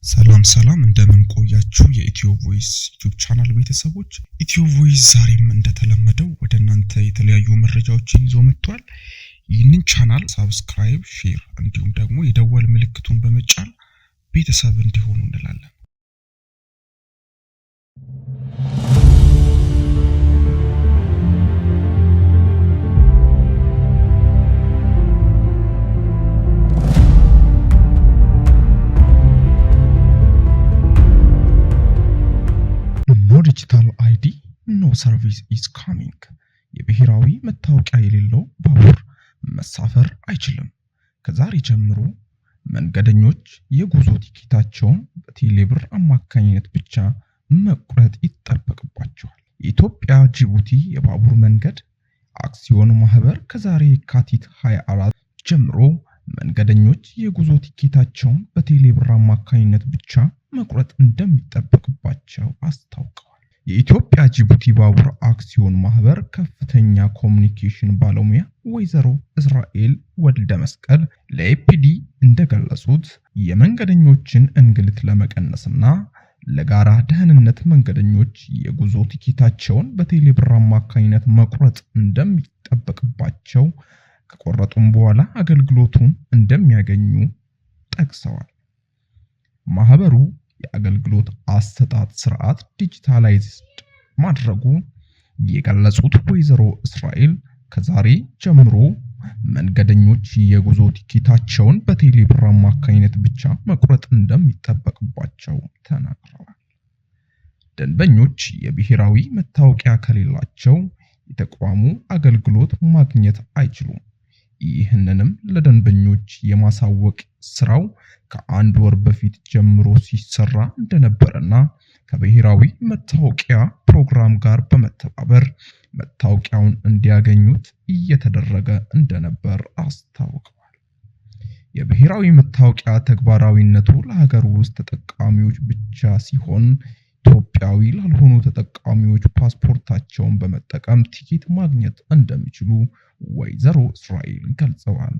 ሰላም እንደምን ቆያችሁ የኢትዮ ቮይስ ዩቲዩብ ቻናል ቤተሰቦች። ኢትዮ ቮይስ ዛሬም እንደተለመደው ወደ እናንተ የተለያዩ መረጃዎችን ይዞ መጥቷል። ይህንን ቻናል ሰብስክራይብ፣ ሼር እንዲሁም ደግሞ የደወል ምልክቱን በመጫን ቤተሰብ እንዲሆኑ እንላለን። ዲጂታል አይዲ ኖ ሰርቪስ ኢዝ ካሚንግ። የብሔራዊ መታወቂያ የሌለው ባቡር መሳፈር አይችልም። ከዛሬ ጀምሮ መንገደኞች የጉዞ ቲኬታቸውን በቴሌብር አማካኝነት ብቻ መቁረጥ ይጠበቅባቸዋል። የኢትዮጵያ ጅቡቲ የባቡር መንገድ አክሲዮን ማህበር ከዛሬ የካቲት 24 ጀምሮ መንገደኞች የጉዞ ቲኬታቸውን በቴሌብር አማካኝነት ብቻ መቁረጥ እንደሚጠበቅባቸው አስታውቀዋል። የኢትዮጵያ ጅቡቲ ባቡር አክሲዮን ማህበር ከፍተኛ ኮሙኒኬሽን ባለሙያ ወይዘሮ እስራኤል ወልደ መስቀል ለኤፒዲ እንደገለጹት የመንገደኞችን እንግልት ለመቀነስና ለጋራ ደህንነት መንገደኞች የጉዞ ቲኬታቸውን በቴሌብር አማካኝነት መቁረጥ እንደሚጠበቅባቸው ከቆረጡም በኋላ አገልግሎቱን እንደሚያገኙ ጠቅሰዋል። ማህበሩ የአገልግሎት አሰጣጥ ስርዓት ዲጂታላይዝድ ማድረጉ የገለጹት ወይዘሮ እስራኤል ከዛሬ ጀምሮ መንገደኞች የጉዞ ቲኬታቸውን በቴሌብር አማካኝነት ብቻ መቁረጥ እንደሚጠበቅባቸው ተናግረዋል። ደንበኞች የብሔራዊ መታወቂያ ከሌላቸው የተቋሙ አገልግሎት ማግኘት አይችሉም። ይህንንም ለደንበኞች የማሳወቅ ስራው ከአንድ ወር በፊት ጀምሮ ሲሰራ እንደነበረና ከብሔራዊ መታወቂያ ፕሮግራም ጋር በመተባበር መታወቂያውን እንዲያገኙት እየተደረገ እንደነበር አስታውቀዋል። የብሔራዊ መታወቂያ ተግባራዊነቱ ለሀገር ውስጥ ተጠቃሚዎች ብቻ ሲሆን ኢትዮጵያዊ ላልሆኑ ተጠቃሚዎች ፓስፖርታቸውን በመጠቀም ቲኬት ማግኘት እንደሚችሉ ወይዘሮ እስራኤል ገልጸዋል።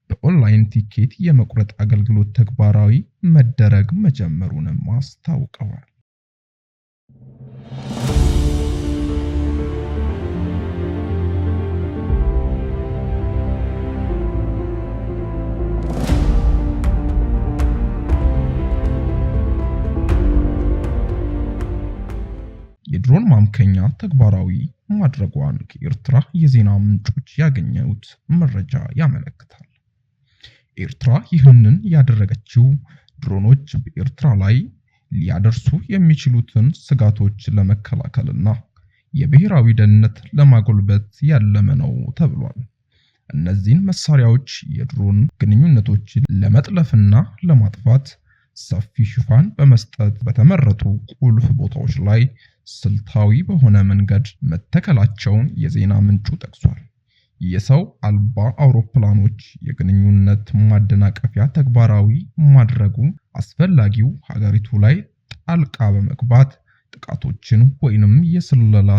በኦንላይን ቲኬት የመቁረጥ አገልግሎት ተግባራዊ መደረግ መጀመሩንም አስታውቀዋል። የድሮን ማምከኛ ተግባራዊ ማድረጓን ከኤርትራ የዜና ምንጮች ያገኘሁት መረጃ ያመለክታል። ኤርትራ ይህንን ያደረገችው ድሮኖች በኤርትራ ላይ ሊያደርሱ የሚችሉትን ስጋቶች ለመከላከልና የብሔራዊ ደህንነት ለማጎልበት ያለመ ነው ተብሏል። እነዚህን መሳሪያዎች የድሮን ግንኙነቶችን ለመጥለፍና ለማጥፋት ሰፊ ሽፋን በመስጠት በተመረጡ ቁልፍ ቦታዎች ላይ ስልታዊ በሆነ መንገድ መተከላቸውን የዜና ምንጩ ጠቅሷል። የሰው አልባ አውሮፕላኖች የግንኙነት ማደናቀፊያ ተግባራዊ ማድረጉ አስፈላጊው ሀገሪቱ ላይ ጣልቃ በመግባት ጥቃቶችን ወይንም የስለላ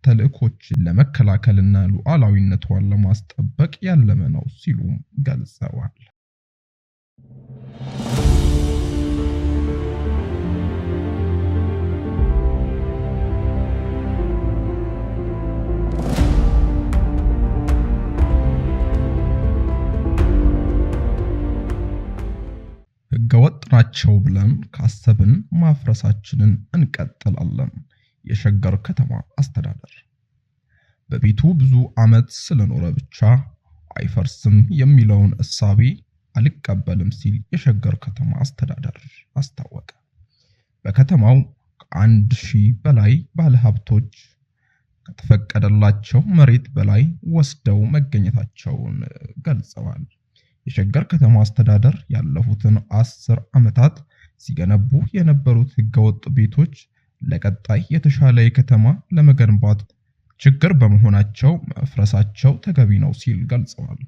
ተልእኮችን ለመከላከልና ሉዓላዊነቷን ለማስጠበቅ ያለመ ነው ሲሉ ገልጸዋል። ህገወጥ ናቸው ብለን ካሰብን ማፍረሳችንን እንቀጥላለን። የሸገር ከተማ አስተዳደር በቤቱ ብዙ ዓመት ስለኖረ ብቻ አይፈርስም የሚለውን እሳቤ አልቀበልም ሲል የሸገር ከተማ አስተዳደር አስታወቀ። በከተማው ከ1000 በላይ ባለሀብቶች ከተፈቀደላቸው መሬት በላይ ወስደው መገኘታቸውን ገልጸዋል። የሸገር ከተማ አስተዳደር ያለፉትን 10 ዓመታት ሲገነቡ የነበሩት ህገወጥ ቤቶች ለቀጣይ የተሻለ ከተማ ለመገንባት ችግር በመሆናቸው መፍረሳቸው ተገቢ ነው ሲል ገልጸዋል።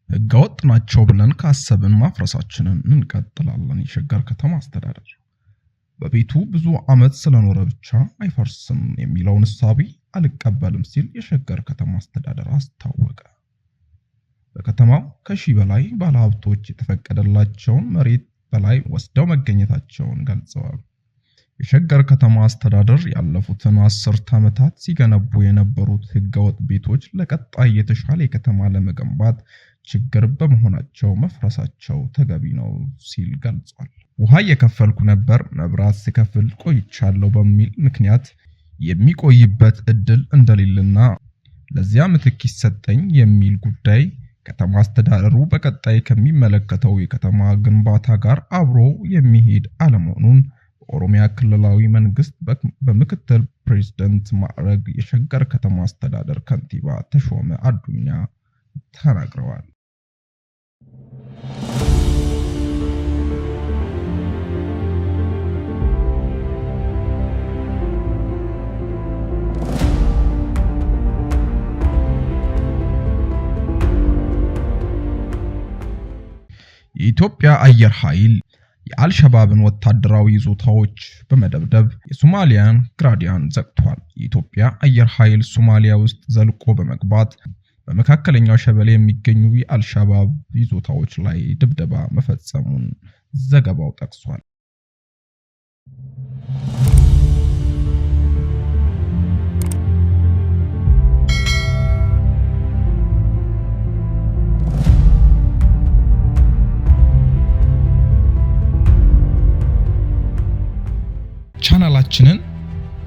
ህገወጥ ናቸው ብለን ካሰብን ማፍረሳችንን እንቀጥላለን። የሸገር ከተማ አስተዳደር በቤቱ ብዙ ዓመት ስለኖረ ብቻ አይፈርስም የሚለውን እሳቤ አልቀበልም ሲል የሸገር ከተማ አስተዳደር አስታወቀ። በከተማው ከሺህ በላይ ባለሀብቶች የተፈቀደላቸውን መሬት በላይ ወስደው መገኘታቸውን ገልጸዋል። የሸገር ከተማ አስተዳደር ያለፉትን 10 ዓመታት ሲገነቡ የነበሩት ህገወጥ ቤቶች ለቀጣይ የተሻለ ከተማ ለመገንባት ችግር በመሆናቸው መፍረሳቸው ተገቢ ነው ሲል ገልጿል። ውሃ እየከፈልኩ ነበር፣ መብራት ሲከፍል ቆይቻለሁ በሚል ምክንያት የሚቆይበት እድል እንደሌለና ለዚያ ምትክ ይሰጠኝ የሚል ጉዳይ ከተማ አስተዳደሩ በቀጣይ ከሚመለከተው የከተማ ግንባታ ጋር አብሮ የሚሄድ አለመሆኑን በኦሮሚያ ክልላዊ መንግስት በምክትል ፕሬዝዳንት ማዕረግ የሸገር ከተማ አስተዳደር ከንቲባ ተሾመ አዱኛ ተናግረዋል። የኢትዮጵያ አየር ኃይል የአልሸባብን ወታደራዊ ይዞታዎች በመደብደብ የሶማሊያን ግራዲያን ዘግቷል። የኢትዮጵያ አየር ኃይል ሶማሊያ ውስጥ ዘልቆ በመግባት በመካከለኛው ሸበሌ የሚገኙ የአልሸባብ ይዞታዎች ላይ ድብደባ መፈጸሙን ዘገባው ጠቅሷል። ቻናላችንን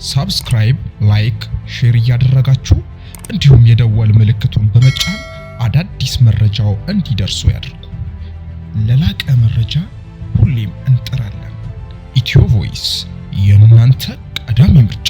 ሰብስክራይብ፣ ላይክ፣ ሼር እያደረጋችሁ እንዲሁም የደወል ምልክቱን በመጫን አዳዲስ መረጃው እንዲደርሱ ያድርጉ። ለላቀ መረጃ ሁሌም እንጥራለን። ኢትዮ ቮይስ የእናንተ ቀዳሚ ምርጫ።